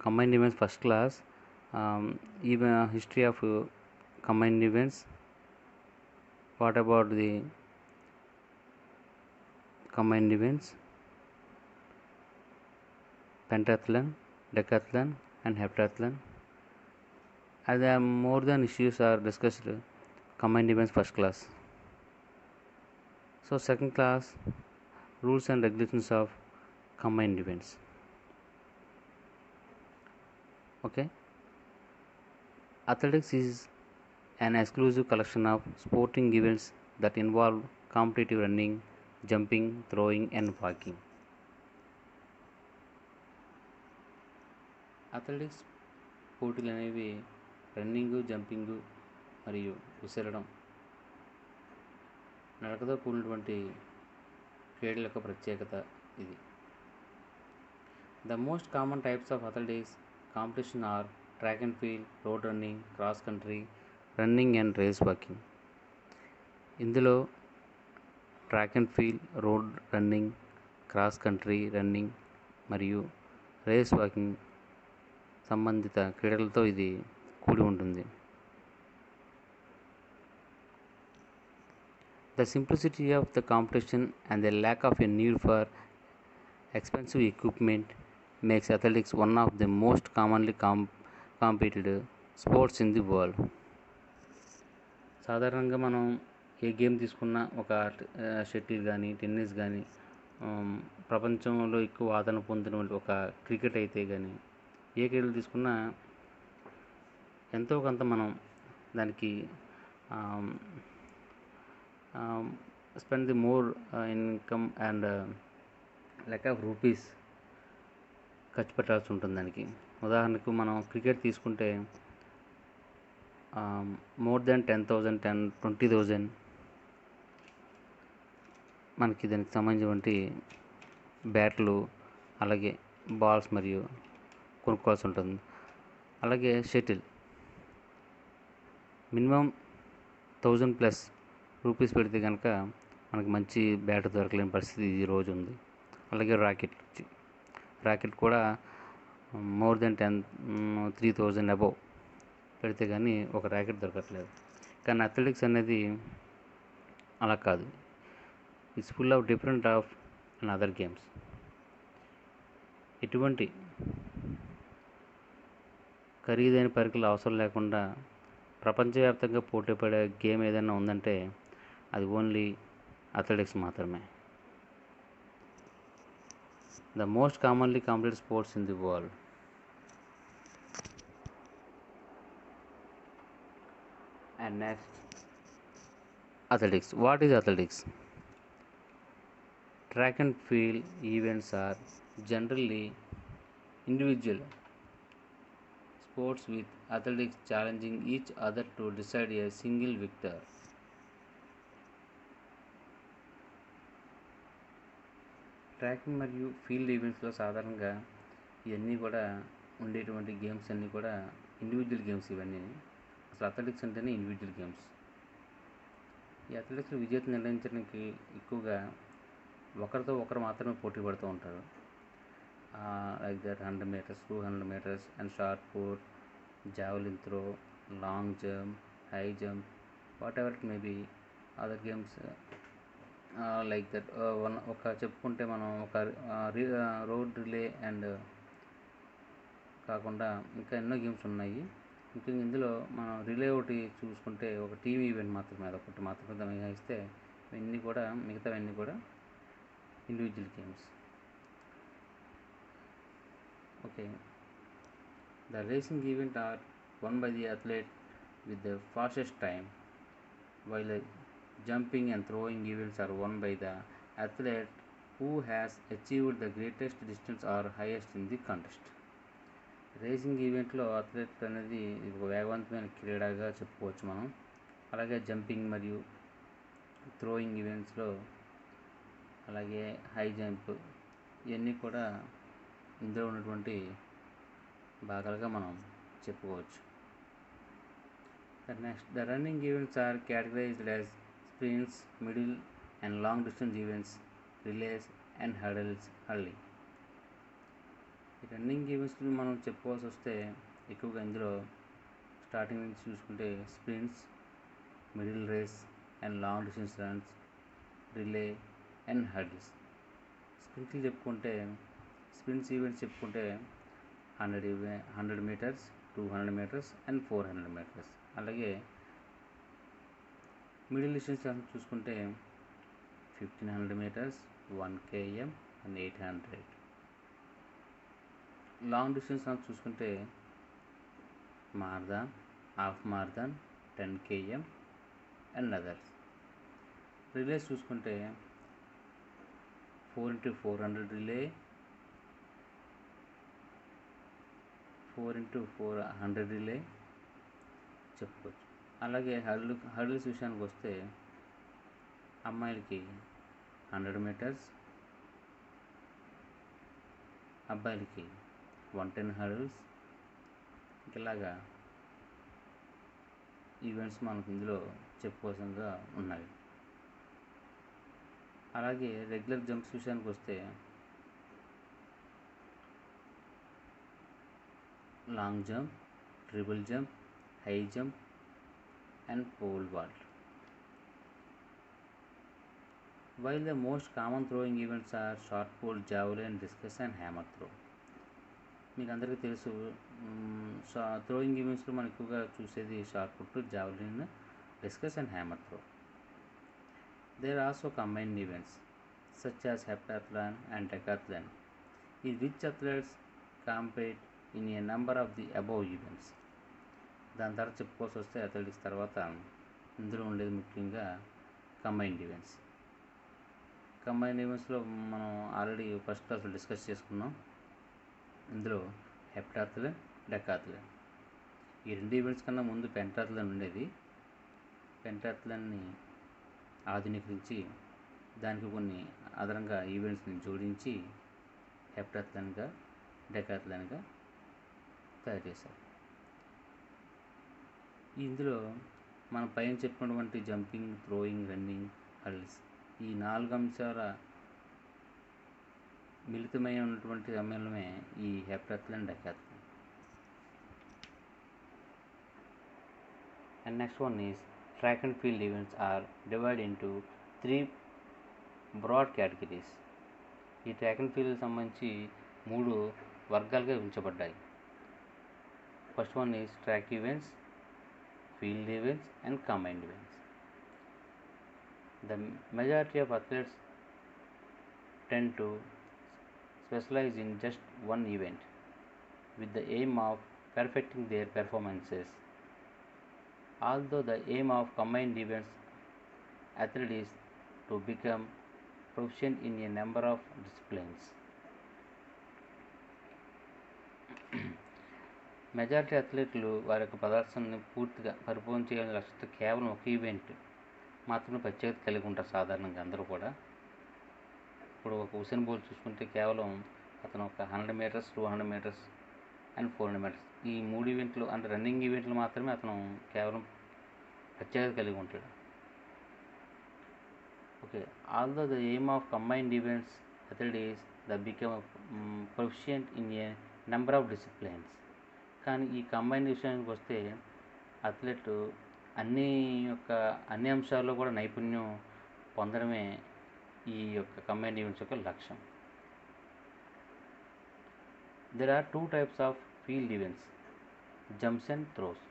combined events first class. Even history of combined events. What about the combined events? Pentathlon, decathlon, and heptathlon. As more than issues are discussed, combined events first class. So second class, rules and regulations of combined events. Okay, athletics is an exclusive collection of sporting events that involve competitive running, jumping, throwing, and walking. Athletics పోటీలు అనేవి running, jumping మరియు విసరడం, నడకతో కూడినటువంటి క్రీడల యొక్క ప్రత్యేకత ఇది. The most common types of athletics competition are track and field, road running, cross country, running and race walking. ఇందులో track and field, road running, cross country running మరియు రేస్ వాకింగ్ సంబంధిత క్రీడలతో ఇది కూడి ఉంటుంది. The simplicity of the competition and the lack of a need for expensive equipment makes athletics one of the most commonly competed sports in the world. సాధారణంగా మనం ఏ game తీసుకున్నా, ఒక షటిల్ కానీ, టెన్నిస్ కానీ, ప్రపంచంలో ఎక్కువ ఆదరణ పొందినటువంటి ఒక క్రికెట్ అయితే కానీ, ఏ క్రీడలు తీసుకున్నా ఎంతో కొంత మనం దానికి spend the more income and lack of rupees ఖర్చు పెట్టాల్సి ఉంటుంది దానికి. ఉదాహరణకు మనం క్రికెట్ తీసుకుంటే మోర్ దెన్ 10,000, 20,000 మనకి దానికి సంబంధించినటువంటి బ్యాట్లు, అలాగే బాల్స్ మరియు కొనుక్కోవాల్సి ఉంటుంది. అలాగే షటిల్ మినిమం 1,000+ రూపీస్ పెడితే కనుక మనకి మంచి బ్యాట్ దొరకలేని పరిస్థితి ఈ రోజు ఉంది. అలాగే ర్యాకెట్ కూడా మోర్ దెన్ 3,000 అబోవ్ పెడితే కానీ ఒక ర్యాకెట్ దొరకట్లేదు. కానీ అథ్లెటిక్స్ అనేది అలా కాదు. It's full of different of and other games. ఎటువంటి ఖరీదైన పరికరాలు అవసరం లేకుండా ప్రపంచవ్యాప్తంగా పోటీ పడే గేమ్ ఏదైనా ఉందంటే అది ఓన్లీ అథ్లెటిక్స్ మాత్రమే. The most commonly complete sports in the world. And next, athletics. What is athletics? Track and field events are generally individual sports with athletes challenging each other to decide a single victor. Tracking మరియు field ఈవెంట్స్లో సాధారణంగా ఇవన్నీ కూడా ఉండేటువంటి games అన్నీ కూడా individual games. ఇవన్నీ అసలు అథ్లెటిక్స్ అంటేనే ఇండివిజువల్ గేమ్స్. ఈ అథ్లెటిక్స్లో విజేతను నిర్ణయించడానికి ఎక్కువగా ఒకరితో ఒకరు మాత్రమే పోటీ పడుతూ ఉంటారు. Like that 100 meters, 200 meters and shot put, javelin throw, long jump, high jump, whatever it may be other games like that. ఒక చెప్పుకుంటే మనం ఒక రోడ్ రిలే అండ్ కాకుండా ఇంకా ఎన్నో గేమ్స్ ఉన్నాయి. ముఖ్యంగా ఇందులో మనం రిలే ఒకటి చూసుకుంటే ఒక టీవీ ఈవెంట్ మాత్రమే, అదొకటి మాత్రమే మినహాయిస్తే మిగతావన్నీ కూడా individual games. Okay, the racing event are one by the athlete with the fastest time, while the jumping and throwing events are won by the athlete who has achieved the greatest distance or highest in the contest. Racing ఈవెంట్లో athlete అనేది ఒక వేగవంతమైన క్రీడగా చెప్పుకోవచ్చు మనం. అలాగే jumping మరియు throwing ఈవెంట్స్లో, అలాగే హై జంప్, ఇవన్నీ కూడా ఇందులో ఉన్నటువంటి భాగాలుగా మనం చెప్పుకోవచ్చు. Next, the running events are categorized as sprints, middle and long distance events, relays and hurdles. ఈ రన్నింగ్ ఈవెంట్స్ని మనం చెప్పుకోవాల్సి వస్తే ఎక్కువగా ఇందులో స్టార్టింగ్ నుంచి చూసుకుంటే sprints, middle race and long distance runs, relay and hurdles. స్ప్రింట్లు చెప్పుకుంటే స్ప్రింట్స్ ఈవెంట్స్ చెప్పుకుంటే 100 మీటర్స్, 200 మీటర్స్ అండ్ 400 మీటర్స్. అలాగే మిడిల్ డిస్టెన్స్ రన్స్ చూసుకుంటే 1500 meters, 1 km and 800. Long distance runs చూసుకుంటే marathon, half marathon, 10 km and others. Relays చూసుకుంటే 4x400 relay, 4x400 relay చెప్పుకోవచ్చు. అలాగే hurdles విషయానికి వస్తే అమ్మాయిలకి 100 మీటర్స్, అబ్బాయిలకి 110 హర్డిల్స్. ఇలాగా ఈవెంట్స్ మనకు ఇందులో చెప్పుకోవాల్సినగా ఉన్నాయి. అలాగే రెగ్యులర్ జంప్స్ విషయానికి వస్తే long jump, triple jump, high jump and pole vault. While the most common throwing events are shot put, javelin, discus and hammer throw. మీకు అందరికీ తెలుసు థ్రోయింగ్ ఈవెంట్స్లో మనం ఎక్కువగా చూసేది shot put, javelin, discus and hammer throw. There also combined events such as heptathlon and decathlon in which athletes compete in a number of the above events. దాని తర్వాత చెప్పుకోవాల్సి వస్తే అథ్లెటిక్స్ తర్వాత ఇందులో ఉండేది ముఖ్యంగా కంబైన్డ్ ఈవెంట్స్. కంబైన్డ్ ఈవెంట్స్లో మనం ఆల్రెడీ ఫస్ట్ క్లాస్లో డిస్కస్ చేసుకున్నాం. ఇందులో హెప్టాథ్లాన్, డెకాథ్లాన్. ఈ రెండు ఈవెంట్స్ కన్నా ముందు పెంటాథ్లాన్ ఉండేది. పెంటాథ్లాన్ని ఆధునీకరించి దానికి కొన్ని అదనంగా ఈవెంట్స్ని జోడించి హెప్టాథ్లాన్గా, డెకాథ్లాన్గా తయారు చేశారు. ఇందులో మనం పైన చెప్పినటువంటి జంపింగ్, థ్రోయింగ్, రన్నింగ్, హర్డిల్స్ ఈ 4 అంశాల మిళితమై ఉన్నటువంటి సమ్మేళనమే ఈ heptathlon, decathlon. And next one is track and field events are divide into 3 broad categories. ఈ ట్రాక్ అండ్ ఫీల్డ్ సంబంధించి 3 వర్గాలుగా విభజించబడ్డాయి. First one is track events, field events and combined events. The majority of athletes tend to specialize in just one event with the aim of perfecting their performances. Although the aim of combined events athlete is to become proficient in a number of disciplines. Majority అథ్లెట్లు వారి యొక్క ప్రదర్శనని పూర్తిగా పరిపూర్ణ చేయాలని లక్ష్యంతో కేవలం ఒక event మాత్రమే ప్రత్యేకత కలిగి ఉంటారు సాధారణంగా అందరూ కూడా. ఇప్పుడు ఒక ఉసేన్ బోల్ట్ చూసుకుంటే కేవలం అతను ఒక 100 మీటర్స్, 200 మీటర్స్ అండ్ 400 మీటర్స్ ఈ 3 ఈవెంట్లు అంటే రన్నింగ్ ఈవెంట్లు మాత్రమే అతను కేవలం ప్రత్యేకత కలిగి ఉంటాడు. Okay, although the aim of combined events athlete is the become proficient in a number of disciplines. కానీ ఈ కంబైన్ విషయానికి వస్తే అథ్లెట్ అన్ని అంశాల్లో కూడా నైపుణ్యం పొందడమే ఈ యొక్క కంబైన్ ఈవెంట్స్ యొక్క లక్ష్యం. There are 2 types of field events, jumps and throws.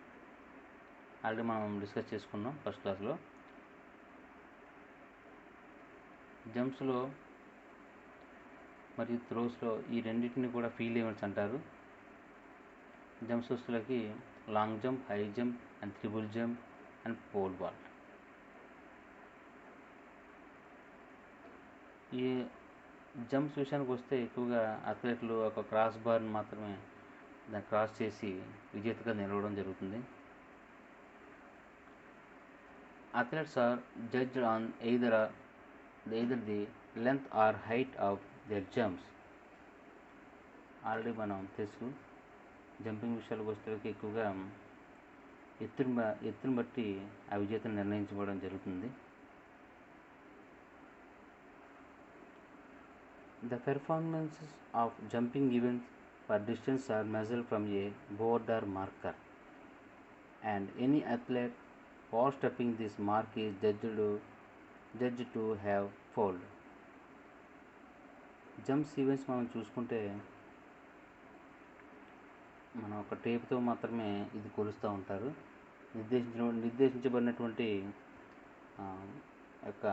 Already మనం డిస్కస్ చేసుకున్నాం ఫస్ట్ క్లాస్లో. జంప్స్లో మరియు త్రోస్లో ఈ రెండింటిని కూడా ఫీల్డ్ ఈవెంట్స్ అంటారు. జంప్స్ వస్తువులకి long jump, high jump and triple jump and pole vault. ఈ జంప్స్ విషయానికి వస్తే ఎక్కువగా అథ్లెట్లు ఒక క్రాస్ బార్ని మాత్రమే దాన్ని క్రాస్ చేసి విజేతగా నిలవడం జరుగుతుంది. Athletes are judged on either the length or height of their jumps. Already మనం తెలుసు జంపింగ్ విషయాలకు వస్తే ఎక్కువగా ఎత్తుని బట్టి ఆ విజేతను నిర్ణయించుకోవడం జరుగుతుంది. The performances of jumping events for distance are measured from a board or marker, and any athlete overstepping this mark is judged to have fouled. Jumps events మనం చూసుకుంటే మనం ఒక టేప్తో మాత్రమే ఇది కొలుస్తూ ఉంటారు. నిర్దేశించబడినటువంటి యొక్క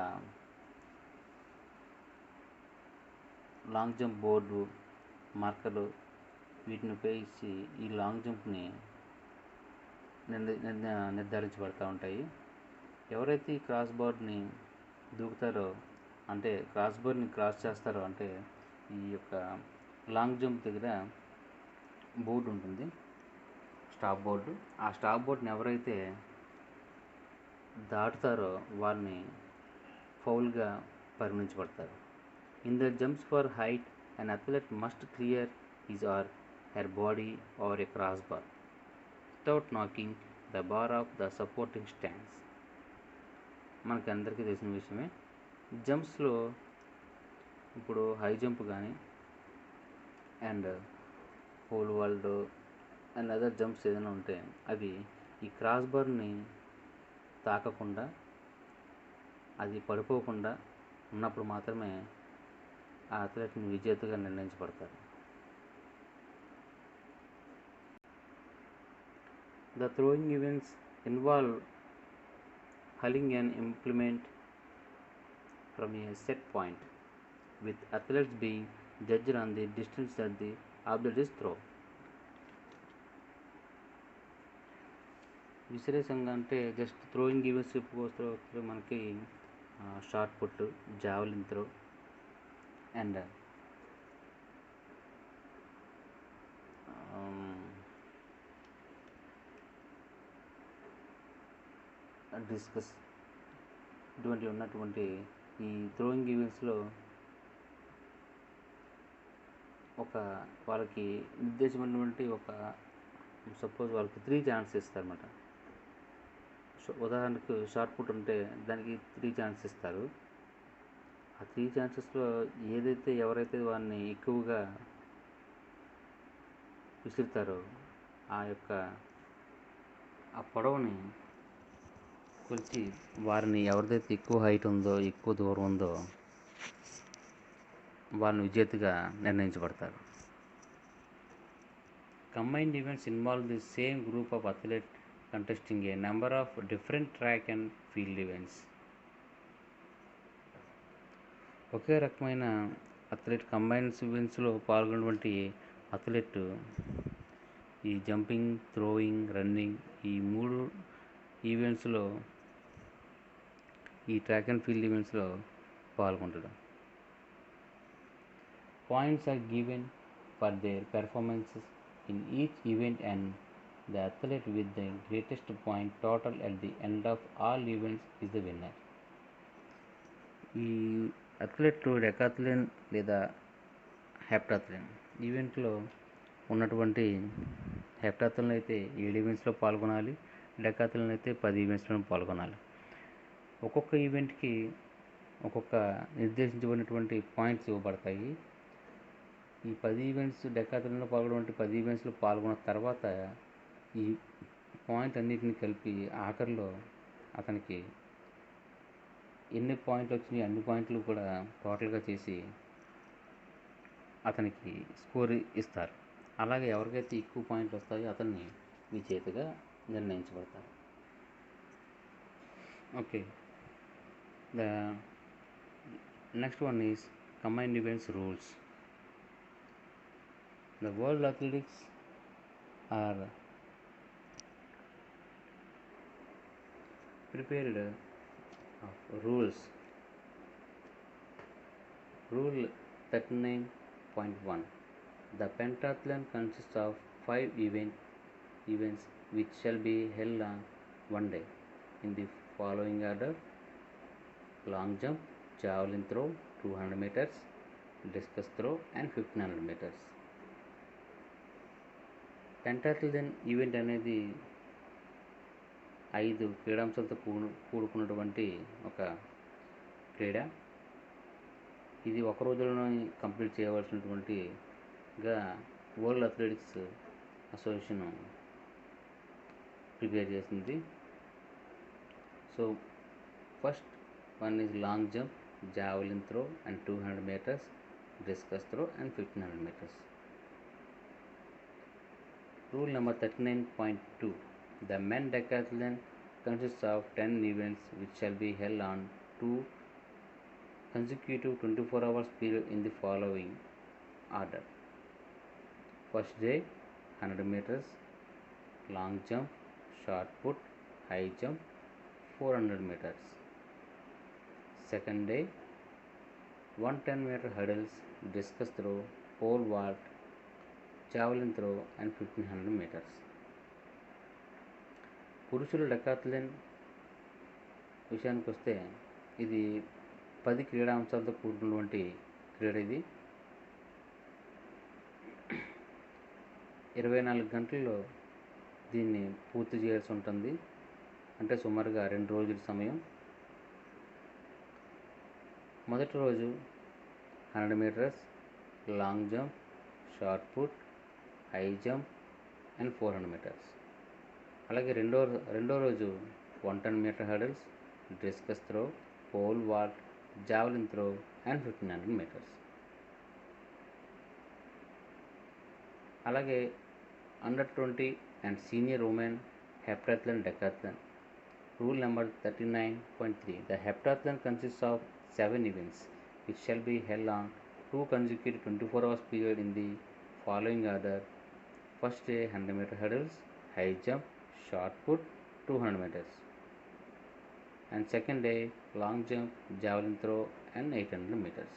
లాంగ్ జంప్ బోర్డు, మార్కర్లు వీటిని ఉపయోగించి ఈ లాంగ్ జంప్ని నిర్ధారించబడుతూ ఉంటాయి. ఎవరైతే ఈ క్రాస్ బోర్డ్ని దూకుతారో, అంటే క్రాస్ బోర్డ్ని క్రాస్ చేస్తారో, అంటే ఈ యొక్క లాంగ్ జంప్ దగ్గర బోర్డు ఉంటుంది, స్టాప్ బోర్డు. ఆ స్టాప్ బోర్డుని ఎవరైతే దాటుతారో వారిని ఫౌల్గా పరిగణించబడతారు. In the jumps for height an athlete must clear his or her body over a crossbar without knocking the bar of the supporting stands. మనకి అందరికీ తెలిసిన విషయమే. జంప్స్లో ఇప్పుడు హై జంప్ కానీ and pole vault and other jumps ఏదైనా ఉంటే అవి ఈ క్రాస్ బార్ని తాకకుండా, అది పడిపోకుండా ఉన్నప్పుడు మాత్రమే ఆ అథ్లెట్ని విజేతగా నిర్ణయించబడతారు. The throwing events involve hurling an implement from a set point, with athletes being judged on the distance that the object is thrown. విసిరేసంగా అంటే జస్ట్ థ్రోయింగ్ ఈవెంట్స్ చెప్పుకోవచ్చు. మనకి short put, javelin throw and discuss ఇటువంటి ఉన్నటువంటి ఈ throwing ఈవెంట్స్లో ఒక వాళ్ళకి నిర్దేశమైనటువంటి ఒక సపోజ్ వాళ్ళకి 3 ఛాన్సెస్ ఇస్తారన్నమాట. ఉదాహరణకు షార్ట్ పుట్ ఉంటే దానికి 3 ఛాన్సెస్ ఇస్తారు. ఆ 3 ఛాన్సెస్లో ఎవరైతే వారిని ఎక్కువగా విసురుతారో ఆ పొడవుని కొలిచి వారిని ఎవరిదైతే ఎక్కువ హైట్ ఉందో, ఎక్కువ దూరం ఉందో వారిని విజేతగా నిర్ణయించబడతారు. Combined events involve the same group of athlete contesting a number of different track and field events. ఒకే రకమైన అథ్లెట్ కంబైన్డ్ ఈవెంట్స్లో పాల్గొన్నటువంటి అథ్లెట్ ఈ జంపింగ్, థ్రోయింగ్, రన్నింగ్ ఈ 3 ఈవెంట్స్లో, ఈ ట్రాక్ అండ్ ఫీల్డ్ ఈవెంట్స్లో పాల్గొంటాడు. Points are given for their performances in each event and the athlete with the greatest point total at the end of all events is the winner. ఈ athlete డెకాథ్లన్ లేదా హెప్టాథ్లన్ ఈవెంట్లో ఉన్నటువంటి హెప్టాథ్లన్ అయితే 7 ఈవెంట్స్లో పాల్గొనాలి, డెకాథ్లన్ అయితే 10 ఈవెంట్స్లో పాల్గొనాలి. ఒక్కొక్క ఈవెంట్కి ఒక్కొక్క నిర్దేశించబడినటువంటి పాయింట్స్ ఇవ్వబడతాయి. ఈ 10 ఈవెంట్స్ డెకాథ్లన్లో పాల్గొనే 10 ఈవెంట్స్లో పాల్గొన్న తర్వాత ఈ పాయింట్ అన్నిటిని కలిపి ఆఖరిలో అతనికి ఎన్ని పాయింట్లు వచ్చినాయి అన్ని పాయింట్లు కూడా టోటల్గా చేసి అతనికి స్కోర్ ఇస్తారు. అలాగే ఎవరికైతే ఎక్కువ పాయింట్లు వస్తాయో అతన్ని విజేతగా నిర్ణయించబడతారు. Okay, the next one is combined events rules. The world athletics are prepared of rules. Rule 39.1. The pentathlon consists of 5 events which shall be held on one day in the following order: long jump, javelin throw 200 meters, discus throw and 1500 meters. Pentathlon event అనేది 5 క్రీడాంశాలతో కూడుకున్నటువంటి ఒక క్రీడ. ఇది ఒక రోజులోనే complete చేయవలసినటువంటిగా world athletics association prepare చేసింది. So first one is long jump, javelin throw and 200 meters, discus throw and 1500 meters. Rule number 39.2. The men decathlon consists of 10 events which shall be held on 2 consecutive 24 hours period in the following order. First day 100 meters, long jump, shot put, high jump, 400 meters. Second day 110-meter hurdles, discus throw, pole vault, javelin throw and 1500 meters. పురుషుల డెకాథ్లన్ విషయానికి వస్తే ఇది 10 క్రీడా అంశాలతో కూడుకున్నటువంటి క్రీడ. ఇది 24 గంటల్లో దీన్ని పూర్తి చేయాల్సి ఉంటుంది. అంటే సుమారుగా 2 రోజుల సమయం. మొదటి రోజు 100 meters, long jump, shot put, high jump and 400 meters. అలాగే రెండో రోజు 110-meter hurdles, discus throw, pole vault, javelin throw and 1500 meters. అలాగే under 20 and senior women heptathlon decathlon. Rule number 39.3. The heptathlon consists of 7 events which shall be held on 2 consecutive 24 hours period in the following order. First day 100-meter hurdles, high jump, shot put, 200 meters. And second day long jump, javelin throw and 800 meters.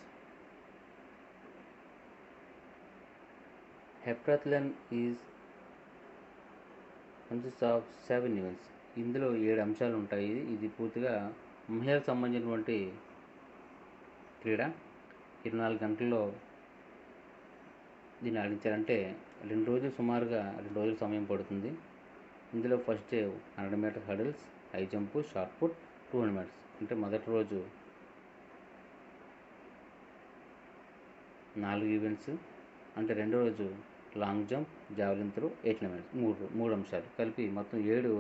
Heptathlon consists of 7 events. ఇందులో 7 అంశాలు ఉంటాయి. ఇది పూర్తిగా మహిళలకు సంబంధించినటువంటి క్రీడ. 24 గంటల్లో దీన్ని ఆడించాలంటే 2 రోజులు, సుమారుగా 2 రోజుల సమయం పడుతుంది. ఇందులో first day 100-meter hurdles, high jump, shot put, 200 meters. అంటే మొదటి రోజు 4 ఈవెంట్స్. అంటే రెండో రోజు long jump, javelin throw, 800 meters. మూడు అంశాలు కలిపి మొత్తం 7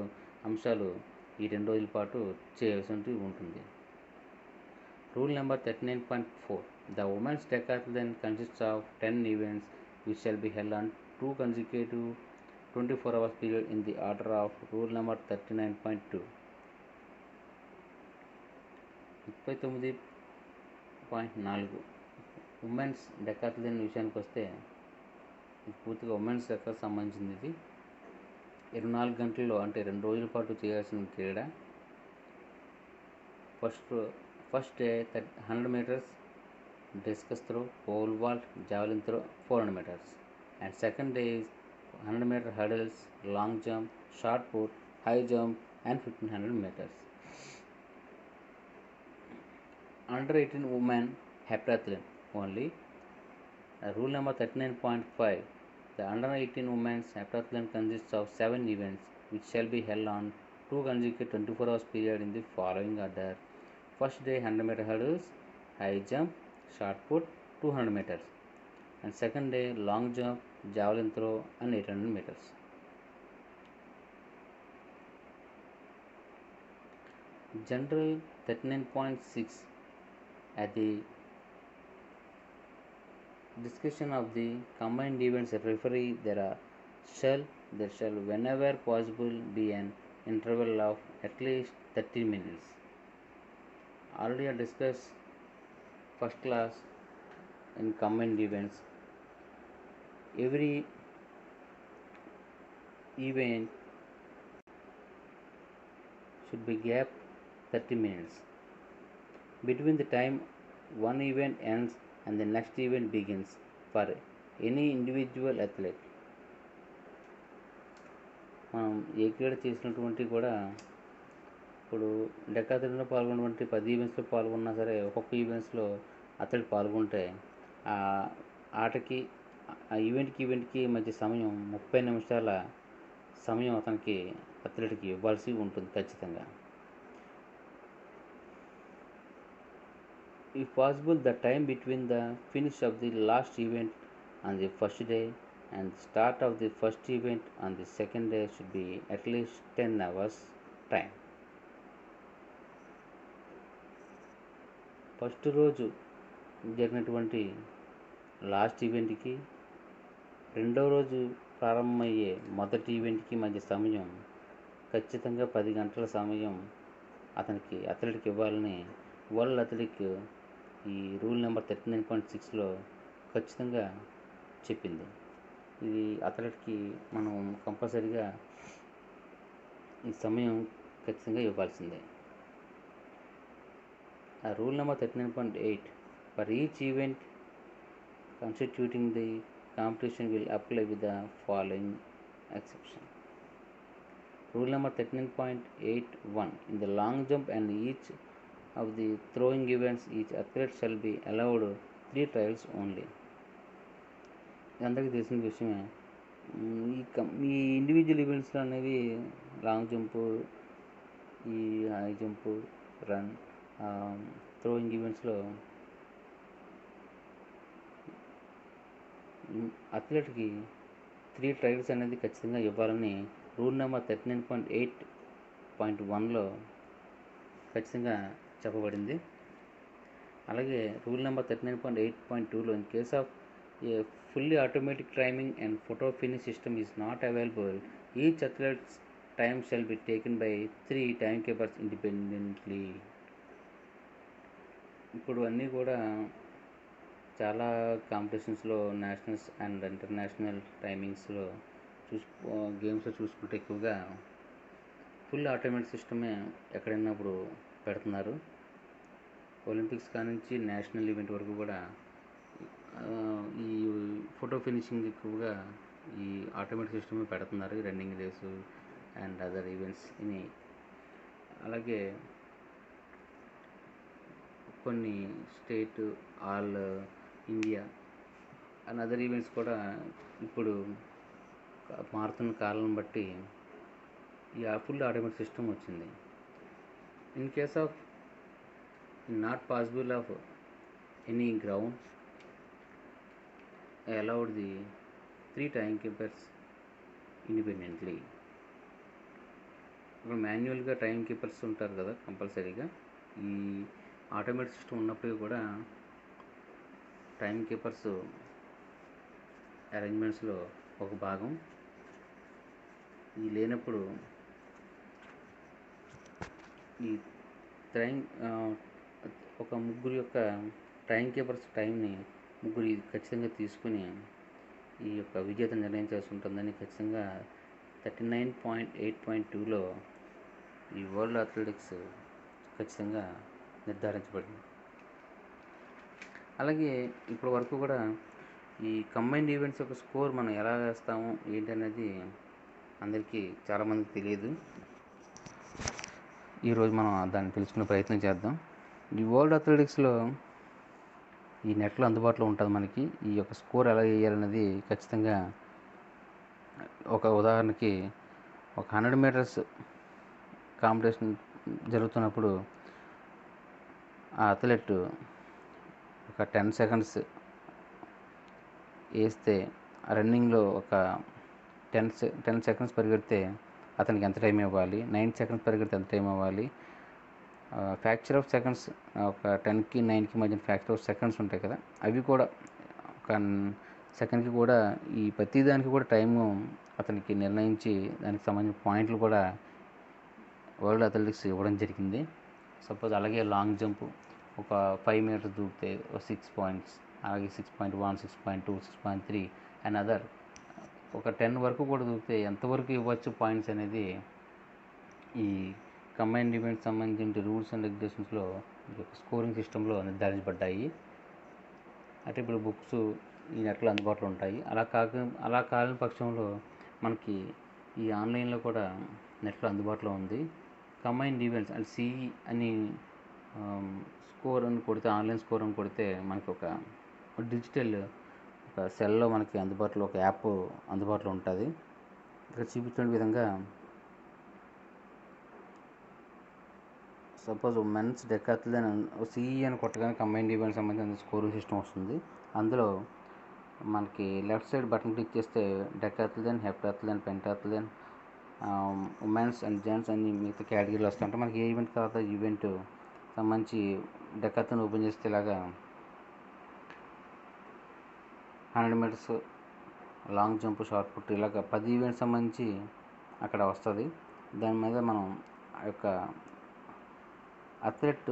అంశాలు ఈ 2 రోజుల పాటు చేయాల్సి ఉంటుంది. Rule number 39.4. The women's decathlon consists of 10 events which shall be held on 2 consecutive 24 hours period in the order of rule number 39.2. 39.4. Women's డెకాథ్లన్ విషయానికి వస్తే ఇది పూర్తిగా ఉమెన్స్ డెకాథ్లన్ సంబంధించింది. ఇది 24 గంటల్లో అంటే 2 రోజుల పాటు చేయాల్సిన క్రీడ. First day 100 meters, discus throw, pole vault, javelin throw, 400 meters. And second day is 100-meter hurdles, long jump, shot put, high jump and 1500 meters. Under 18 women heptathlon only. Rule number 39.5. The under 18 women's heptathlon consists of 7 events which shall be held on 2 consecutive 24 hours period in the following order. First day 100-meter hurdles, high jump, shot put, 200 meters. And second day long jump, javelin throw and 800 meters. General 39.6. At the discussion of the combined events referee, there shall whenever possible be an interval of at least 30 minutes. Already I discussed first class in combined events. Every event should be gap 30 minutes between the time one event ends and the next event begins for any individual athlete. మనం ఏ క్రీడ చేసినటువంటి కూడా ఇప్పుడు డెకాథ్లాన్లో పాల్గొన్నటువంటి 10 ఈవెంట్స్లో పాల్గొన్నా సరే, ఒక్కొక్క ఈవెంట్స్లో అతడు పాల్గొంటే ఆ ఆటకి ఆ ఈవెంట్కి మధ్య సమయం 30 నిమిషాల సమయం అథ్లెట్కి ఇవ్వాల్సి ఉంటుంది ఖచ్చితంగా. If possible, the time between the finish of the last event on the first day and start of the first event on the second day should be at least 10 hours time. First రోజు జరిగినటువంటి last ఈవెంట్కి రెండో రోజు ప్రారంభమయ్యే మొదటి ఈవెంట్కి మధ్య సమయం ఖచ్చితంగా 10 గంటల సమయం అథ్లెట్కి ఇవ్వాలని వరల్డ్ అథ్లెటిక్ ఈ రూల్ నెంబర్ 39.6లో ఖచ్చితంగా చెప్పింది. ఇది అథ్లెట్కి మనం కంపల్సరీగా ఈ సమయం ఖచ్చితంగా ఇవ్వాల్సిందే. ఆ rule number 39.8 for each event constituting the competition will apply with the following exception. Rule number 13.81 in the long jump and each of the throwing events each athlete shall be allowed 3 trials only. అందరికీ తెలిసిన విషయమే. ఈ individual ఈవెంట్స్లో అనేవి long jump, ఈ high jump, run, throwing ఈవెంట్స్లో అథ్లెట్కి 3 trials అనేది ఖచ్చితంగా ఇవ్వాలని రూల్ నెంబర్ 39.8.1లో ఖచ్చితంగా చెప్పబడింది. అలాగే రూల్ నెంబర్ 39.8.2లో in case of a fully automatic timing and photo finish system is not available each athletes time shall be taken by 3 time keepers independently. ఇప్పుడు అన్నీ కూడా చాలా కాంపిటీషన్స్లో నేషనల్స్ అండ్ ఇంటర్నేషనల్ టైమింగ్స్లో గేమ్స్లో చూసుకుంటే ఎక్కువగా ఫుల్ ఆటోమేటిక్ సిస్టమే ఎక్కడైనా ఇప్పుడు పెడుతున్నారు. ఒలింపిక్స్ కానించి నేషనల్ ఈవెంట్ వరకు కూడా ఈ ఫోటో ఫినిషింగ్ ఎక్కువగా ఈ ఆటోమేటిక్ సిస్టమే పెడుతున్నారు, running race and other events ఇని. అలాగే కొన్ని state, all India and other events కూడా ఇప్పుడు మారుతున్న కాలం బట్టి ఈ ఫుల్ ఆటోమేటిక్ సిస్టమ్ వచ్చింది. In case of not possible of any ground allowed the 3 timekeepers independently. ఇప్పుడు మాన్యువల్గా టైం కీపర్స్ ఉంటారు కదా కంపల్సరీగా. ఈ ఆటోమేటిక్ సిస్టమ్ ఉన్నప్పటికీ కూడా టైం కీపర్స్ అరేంజ్మెంట్స్లో ఒక భాగం. ఈ లేనప్పుడు ఈ టైం ఒక ముగ్గురు యొక్క టైం కీపర్స్ టైంని ముగ్గురు ఖచ్చితంగా తీసుకుని ఈ యొక్క విజేత నిర్ణయించాల్సి ఉంటుందని ఖచ్చితంగా 39.8.2లో ఈ వరల్డ్ అథ్లెటిక్స్ ఖచ్చితంగా నిర్ధారించబడింది. అలాగే ఇప్పటి వరకు కూడా ఈ కంబైన్డ్ ఈవెంట్స్ యొక్క స్కోర్ మనం ఎలా వేస్తాము ఏంటనేది అందరికీ చాలామందికి తెలియదు. ఈరోజు మనం దాన్ని తెలుసుకునే ప్రయత్నం చేద్దాం. ఈ వరల్డ్ అథ్లెటిక్స్లో ఈ నెట్లో అందుబాటులో ఉంటుంది మనకి. ఈ యొక్క స్కోర్ ఎలా వేయాలనేది ఖచ్చితంగా ఒక ఉదాహరణకి ఒక 100 మీటర్స్ కాంపిటీషన్ జరుగుతున్నప్పుడు ఆ అథ్లెట్ ఒక 10 సెకండ్స్ వేస్తే రన్నింగ్లో ఒక 10 సెకండ్స్ పరిగెడితే అతనికి ఎంత టైం ఇవ్వాలి, 9 సెకండ్స్ పరిగెడితే ఎంత టైం ఇవ్వాలి, ఫ్యాక్చర్ ఆఫ్ సెకండ్స్ ఒక 10కి 9కి మధ్య ఫ్యాక్చర్ ఆఫ్ సెకండ్స్ ఉంటాయి కదా, అవి కూడా ఒక సెకండ్కి కూడా ఈ ప్రతిదానికి కూడా టైము అతనికి నిర్ణయించి దానికి సంబంధించిన పాయింట్లు కూడా వరల్డ్ అథ్లెటిక్స్ ఇవ్వడం జరిగింది. సపోజ్ అలాగే లాంగ్ జంప్ ఒక 5 మీటర్స్ దూకితే 6 పాయింట్స్, అలాగే 6.1, 6.2, 6.3 అండ్ అదర్ ఒక 10 వరకు కూడా దూకితే ఎంతవరకు ఇవ్వచ్చు పాయింట్స్ అనేది ఈ కంబైన్డ్ ఈవెంట్స్ సంబంధించిన రూల్స్ అండ్ రెగ్యులేషన్స్లో స్కోరింగ్ సిస్టంలో నిర్ధారించబడ్డాయి. అంటే ఇప్పుడు బుక్స్ ఈ నెట్లో అందుబాటులో ఉంటాయి. అలా కాని పక్షంలో మనకి ఈ ఆన్లైన్లో కూడా నెట్లో అందుబాటులో ఉంది. కంబైన్డ్ ఈవెంట్స్ అండ్ సిఈ అని స్కోర్ అని కొడితే, ఆన్లైన్ స్కోర్ అని కొడితే మనకి ఒక డిజిటల్ ఒక సెల్లో మనకి అందుబాటులో ఒక యాప్ అందుబాటులో ఉంటుంది. ఇక్కడ చూపించిన విధంగా సపోజ్ మెన్స్ డెకాథ్లన్ సిఈ అని కొట్టగానే కంబైన్డ్ ఈవెంట్ సంబంధించిన స్కోరింగ్ సిస్టమ్ వస్తుంది. అందులో మనకి లెఫ్ట్ సైడ్ బటన్ క్లిక్ చేస్తే డెకాథ్లన్, హెప్టాథ్లన్, పెంటాథ్లన్, ఉమెన్స్ అండ్ జెంట్స్ అన్ని మిగతా కేటగిరీలు వస్తుంటే మనకి ఏ ఈవెంట్ తర్వాత ఈవెంట్ సంబంధించి డెకాథ్లన్ ఓపెన్ చేస్తే ఇలాగా 100 meters long jump, shot put ఇలాగ 10 ఈవెంట్స్ సంబంధించి అక్కడ వస్తుంది. దాని మీద మనం ఆ యొక్క అథ్లెట్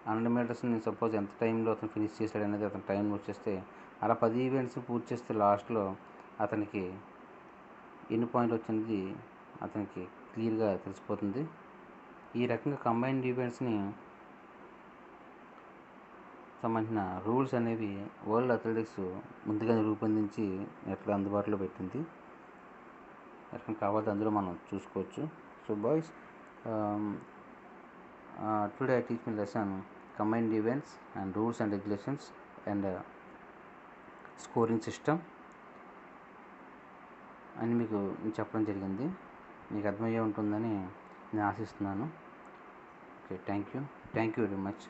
100 మీటర్స్ని సపోజ్ ఎంత టైంలో అతను ఫినిష్ చేశాడు అనేది అతను టైం నోట్ చేస్తే అలా 10 ఈవెంట్స్ పూర్తి చేస్తే లాస్ట్లో అతనికి ఎన్ని పాయింట్లు వచ్చింది అతనికి క్లియర్గా తెలిసిపోతుంది. ఈ రకంగా కంబైన్డ్ ఈవెంట్స్ని సంబంధించిన రూల్స్ అనేవి వరల్డ్ అథ్లెటిక్స్ ముందుగానే రూపొందించి నెట్లో అందుబాటులో పెట్టింది. ఎక్కడ కావాలంటే అందులో మనం చూసుకోవచ్చు. So boys, today I teach my lesson combined events and rules and regulations and scoring system అని మీకు చెప్పడం జరిగింది. మీకు అర్థమయ్యే ఉంటుందని నేను ఆశిస్తున్నాను. Okay, thank you very much.